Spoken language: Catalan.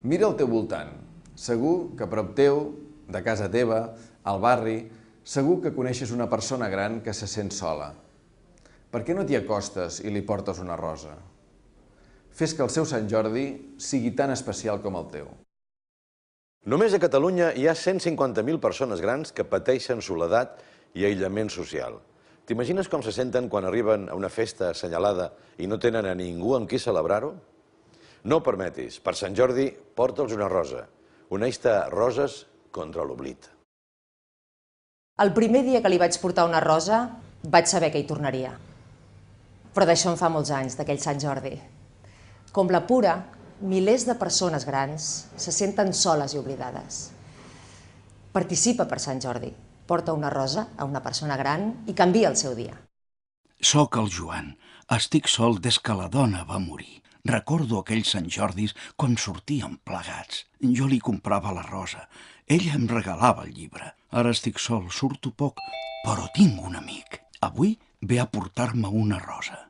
Mira al teu voltant. Segur que a prop teu, de casa teva, al barri, segur que coneixes una persona gran que se sent sola. Per què no t'hi acostes i li portes una rosa? Fes que el seu Sant Jordi sigui tan especial com el teu. Només a Catalunya hi ha 150.000 persones grans que pateixen soledat i aïllament social. T'imagines com se senten quan arriben a una festa assenyalada i no tenen a ningú amb qui celebrar-ho? No ho permetis. Per Sant Jordi, porta'ls una rosa. Uneix-te roses contra l'oblit. El primer dia que li vaig portar una rosa, vaig saber que hi tornaria. Però d'això en fa molts anys, d'aquell Sant Jordi. Com la Pura, milers de persones grans se senten soles i oblidades. Participa per Sant Jordi. Porta una rosa a una persona gran i canvia el seu dia. Soc el Joan. Estic sol des que la dona va morir. Recordo aquells Sant Jordis quan sortíem plegats. Jo li comprava la rosa. Ella em regalava el llibre. Ara estic sol, surto poc, però tinc un amic. Avui ve a portar-me una rosa.